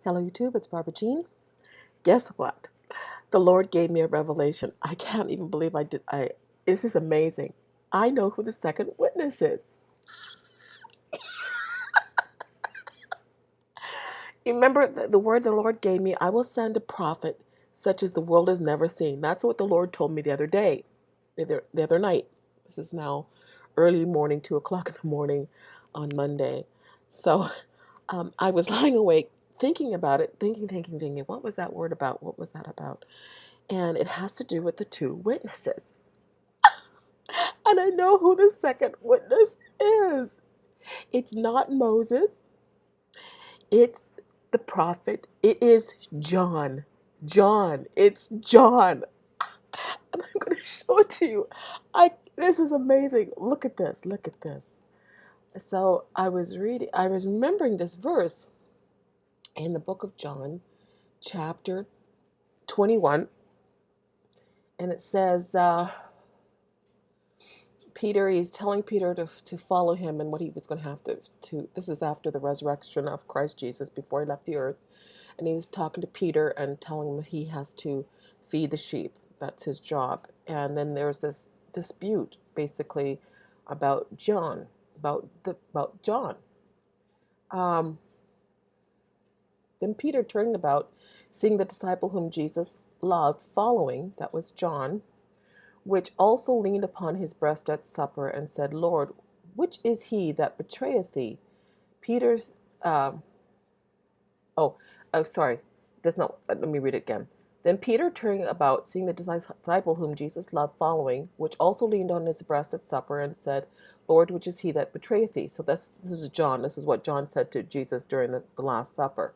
Hello YouTube, it's Barbara Jean. Guess what? The Lord gave me a revelation. I can't even believe I did. This is amazing. I know who the second witness is. You remember the word the Lord gave me? I will send a prophet such as the world has never seen. That's what the Lord told me the other day, the other night. This is now early morning, 2 o'clock in the morning on Monday. So I was lying awake thinking about it, thinking. What was that word about? What was that about? And it has to do with the two witnesses. And I know who the second witness is. It's not Moses, it's the prophet. It is John. John. It's John. And I'm going to show it to you. This is amazing. Look at this. Look at this. So I was remembering this verse in the book of John, chapter 21, and it says, he's telling Peter to follow him and what he was going to have to, this is after the resurrection of Christ Jesus before he left the earth. And he was talking to Peter and telling him he has to feed the sheep. That's his job. And then there's this dispute basically about John, about John. Um, then Peter turning about, seeing the disciple whom Jesus loved following, that was John, which also leaned upon his breast at supper, and said, Lord, which is he that betrayeth thee? Peter's, sorry, that's not, let me read it again. Then Peter, turning about, seeing the disciple whom Jesus loved following, which also leaned on his breast at supper, and said, Lord, which is he that betrayeth thee? So this is John. This is what John said to Jesus during the Last Supper.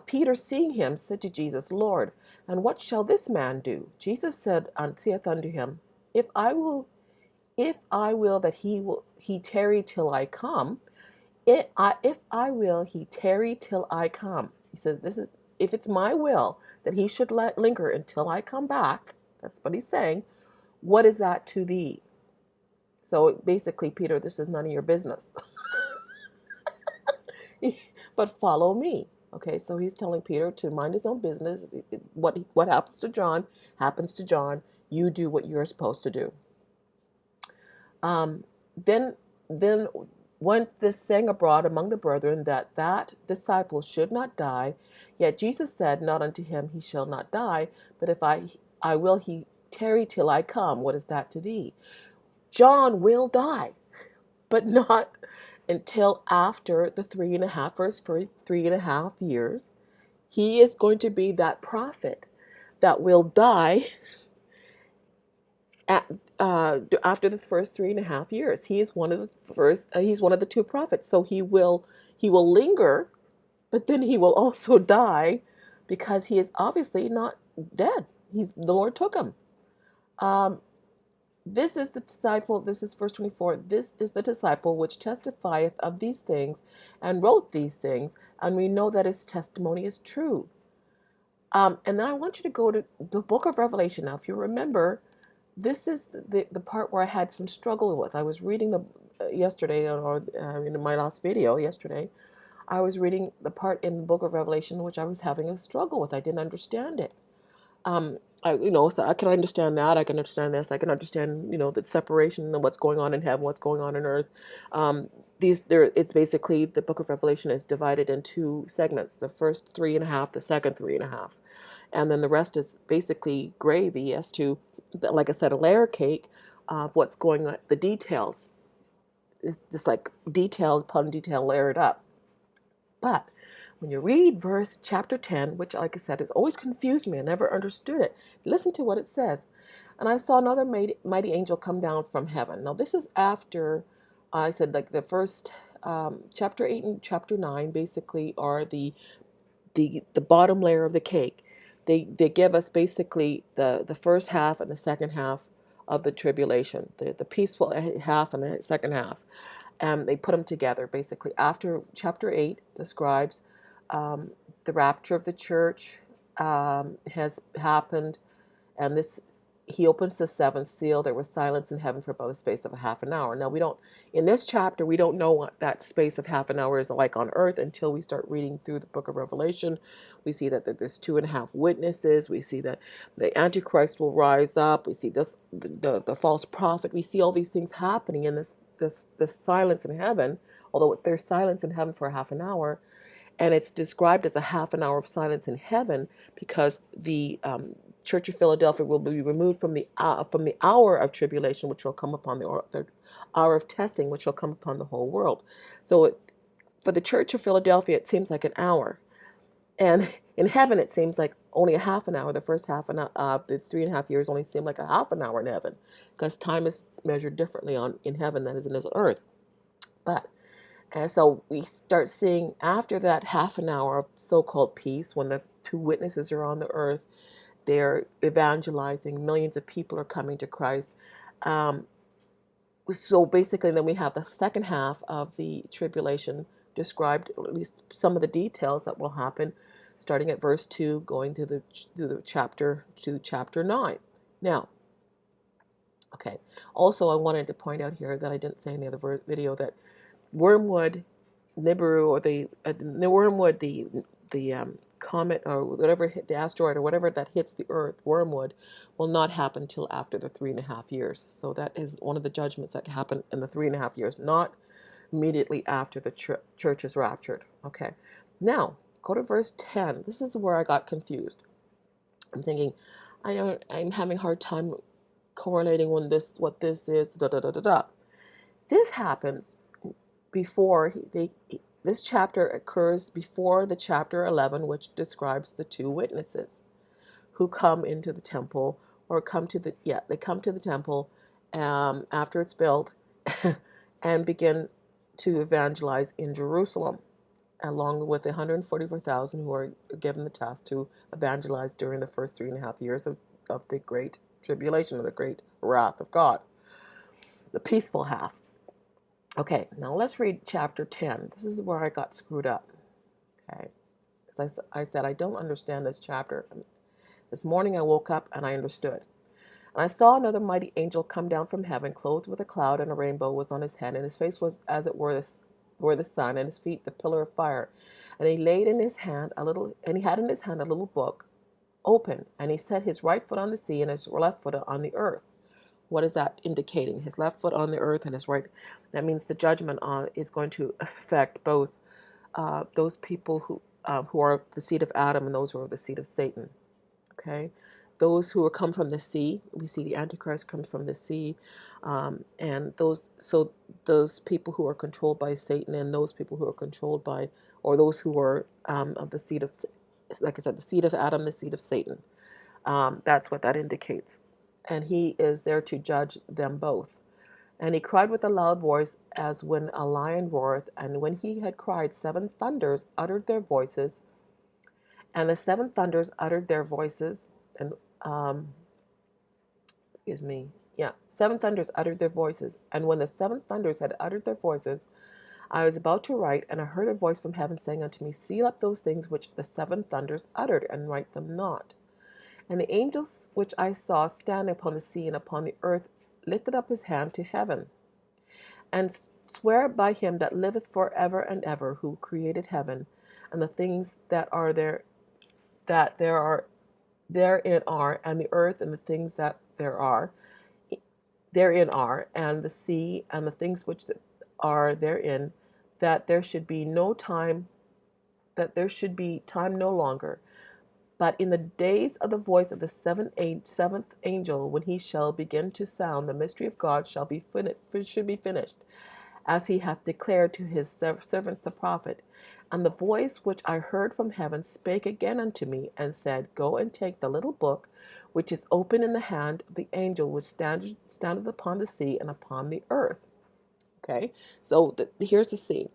Peter, seeing him, said to Jesus, Lord, and what shall this man do? Jesus saith unto him, If I will that he tarry till I come, if I will he tarry till I come. He says, if it's my will that he should linger until I come back, that's what he's saying, what is that to thee? So basically, Peter, this is none of your business. But follow me. Okay, so he's telling Peter to mind his own business. What happens to John happens to John. You do what you're supposed to do. Then went this saying abroad among the brethren, that disciple should not die. Yet Jesus said not unto him, he shall not die, but if I will he tarry till I come, what is that to thee? John will die, but not until after the 3.5 years. He is going to be that prophet that will die after the first 3.5 years. He is one of the first. He's one of the two prophets. So he will linger, but then he will also die, because he is obviously not dead. The Lord took him. This is the disciple. This is verse 24. This is the disciple which testifieth of these things, and wrote these things, and we know that his testimony is true. And then I want you to go to the book of Revelation. Now, if you remember, this is the part where I had some struggle with. I was reading yesterday, or in my last video yesterday, I was reading the part in the book of Revelation which I was having a struggle with. I didn't understand it. So I can understand that. I can understand this. I can understand, the separation and what's going on in heaven, what's going on in earth. It's basically, the book of Revelation is divided in two segments: the first 3.5, the second 3.5, and then the rest is basically gravy as to, like I said, a layer cake of what's going on, the details. It's just like detail upon detail layered up. But when you read chapter 10, which, like I said, has always confused me, I never understood it, listen to what it says. And I saw another mighty angel come down from heaven. Now, this is after, I said, like the first chapter 8 and chapter 9 basically are the bottom layer of the cake. They give us basically the first half and the second half of the tribulation, the peaceful half and the second half. They put them together basically. After chapter 8 describes the rapture of the church has happened, and this he opens the seventh seal. There was silence in heaven for about the space of a half an hour. Now, we don't, in this chapter, we don't know what that space of half an hour is like on earth until we start reading through the book of Revelation. We see that there's 2.5 witnesses. We see that the Antichrist will rise up. We see this, the false prophet. We see all these things happening in this silence in heaven, although there's silence in heaven for half an hour. And it's described as a half an hour of silence in heaven because the Church of Philadelphia will be removed from the hour of tribulation, which will come upon the hour of testing, which will come upon the whole world. So for the Church of Philadelphia, it seems like an hour, and in heaven, it seems like only a half an hour. The first half an hour, the 3.5 years only seem like a half an hour in heaven, because time is measured differently in heaven than is in this earth. But and so we start seeing after that half an hour of so-called peace, when the two witnesses are on the earth, they're evangelizing, millions of people are coming to Christ. So basically, then we have the second half of the tribulation described, or at least some of the details that will happen, starting at verse 2, going to the chapter to chapter 9. Now, okay. Also, I wanted to point out here that I didn't say in the other video that wormwood, Nibiru, or the wormwood, the comet or whatever, the asteroid or whatever that hits the Earth, wormwood, will not happen till after the 3.5 years. So that is one of the judgments that happen in the 3.5 years, not immediately after the church is raptured. Okay, now go to verse 10. This is where I got confused. I'm thinking, I'm having a hard time correlating what this is. Da da da da da. This happens before this chapter occurs before the chapter 11, which describes the two witnesses who come into the temple, or come to the temple after it's built and begin to evangelize in Jerusalem, along with the 144,000 who are given the task to evangelize during the first 3.5 years of the great tribulation, of the great wrath of God, the peaceful half. Okay, now let's read chapter 10. This is where I got screwed up. Okay, because I said I don't understand this chapter. This morning I woke up and I understood. And I saw another mighty angel come down from heaven, clothed with a cloud, and a rainbow was on his head, and his face was as it were the sun, and his feet the pillar of fire. And he had in his hand a little book open, and he set his right foot on the sea and his left foot on the earth. What is that indicating? His left foot on the earth and his right. That means the judgment is going to affect both those people who are the seed of Adam and those who are the seed of Satan. Okay, those who are come from the sea. We see the Antichrist comes from the sea, and those people who are controlled by Satan, and those people who are controlled by, or those who are of the seed of, like I said, the seed of Adam, the seed of Satan. That's what that indicates. And he is there to judge them both. And he cried with a loud voice, as when a lion roareth. And when he had cried, 7 thunders uttered their voices. And the 7 thunders uttered their voices. And, 7 thunders uttered their voices. And when the 7 thunders had uttered their voices, I was about to write, and I heard a voice from heaven saying unto me, Seal up those things which the 7 thunders uttered, and write them not. And the angels which I saw standing upon the sea and upon the earth lifted up his hand to heaven, and sware by him that liveth for ever and ever, who created heaven, and the things that are therein are, and the earth and the things that therein are, and the sea and the things which are therein, that there should be time no longer. But in the days of the voice of the seventh angel, when he shall begin to sound, the mystery of God should be finished, as he hath declared to his servants the prophet. And the voice which I heard from heaven spake again unto me, and said, Go and take the little book which is open in the hand of the angel which standeth upon the sea and upon the earth. Okay, so here's the scene.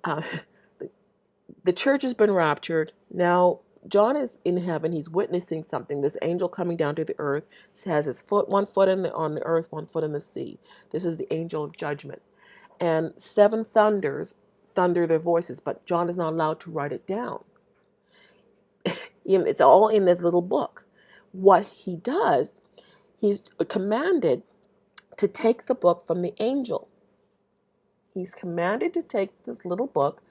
The church has been raptured. Now John is in heaven. He's witnessing something. This angel coming down to the earth has his one foot on the earth, one foot in the sea. This is the angel of judgment. And 7 thunders thunder their voices, but John is not allowed to write it down. It's all in this little book. What he does he's commanded to take the book from the angel. He's commanded to take this little book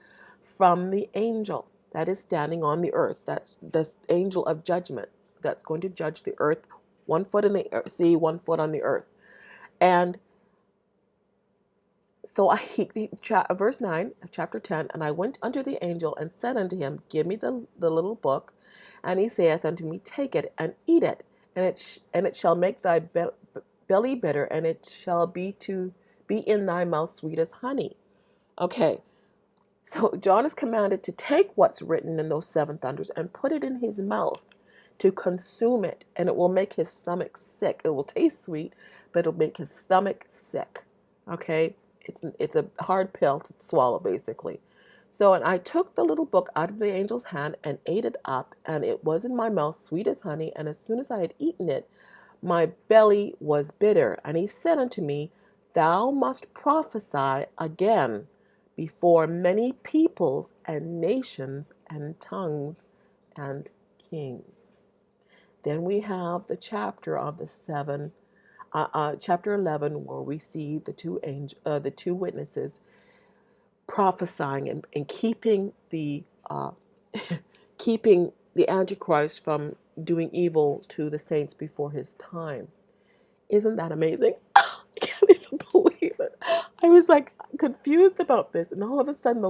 from the angel that is standing on the earth. That's this angel of judgment that's going to judge the earth, 1 foot in the sea, 1 foot on the earth. And so verse 9 of chapter 10, and I went unto the angel and said unto him, Give me the little book. And he saith unto me, Take it and eat it, and it shall make thy belly bitter, and it shall be in thy mouth sweet as honey. Okay, so John is commanded to take what's written in those seven thunders and put it in his mouth to consume it, and it will make his stomach sick. It will taste sweet, but it'll make his stomach sick. Okay, it's a hard pill to swallow, basically. So, and I took the little book out of the angel's hand and ate it up, and it was in my mouth sweet as honey. And as soon as I had eaten it, my belly was bitter. And he said unto me, Thou must prophesy again before many peoples and nations and tongues and kings. Then we have the chapter of the chapter 11, where we see the two witnesses prophesying and keeping the keeping the Antichrist from doing evil to the saints before his time. Isn't that amazing? I can't even believe it. I was like confused about this, and all of a sudden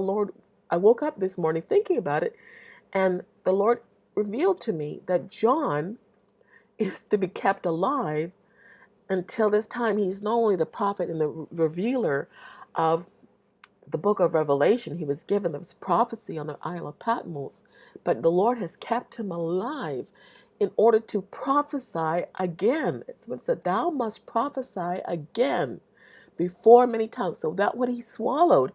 I woke up this morning thinking about it, and the Lord revealed to me that John is to be kept alive until this time. He's not only the prophet and the revealer of the book of Revelation. He was given this prophecy on the Isle of Patmos, but the Lord has kept him alive in order to prophesy again. It's what it said, Thou must prophesy again before many times. So that what he swallowed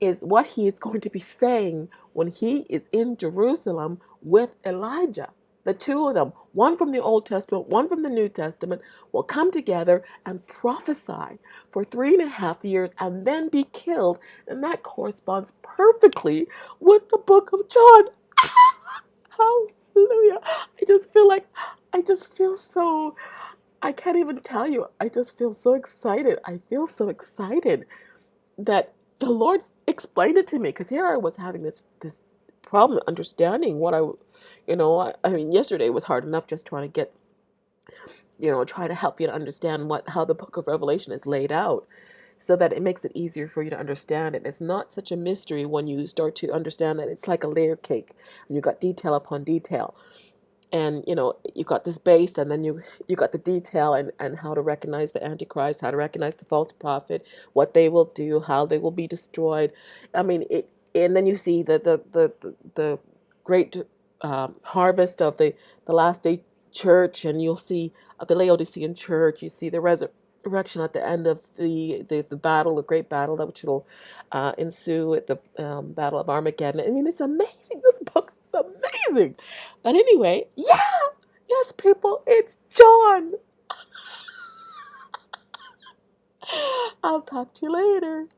is what he is going to be saying when he is in Jerusalem with Elijah. The two of them, one from the Old Testament, one from the New Testament, will come together and prophesy for 3.5 years and then be killed. And that corresponds perfectly with the book of John. Hallelujah. I just feel so, I can't even tell you. I just feel so excited. I feel so excited that the Lord explained it to me, because here I was having this problem understanding what I mean, yesterday was hard enough just trying to get, try to help you to understand how the book of Revelation is laid out, so that it makes it easier for you to understand it. It's not such a mystery when you start to understand that it's like a layer cake, and you got detail upon detail. And you got this base, and then you got the detail, and how to recognize the Antichrist, how to recognize the false prophet, what they will do, how they will be destroyed. I mean, and then you see the great harvest of the last day church, and you'll see the Laodicean church. You see the resurrection at the end of the battle, the great battle that which will ensue at the battle of Armageddon. I mean, it's amazing. This book is amazing. But anyway, yeah, yes, people, it's John. I'll talk to you later.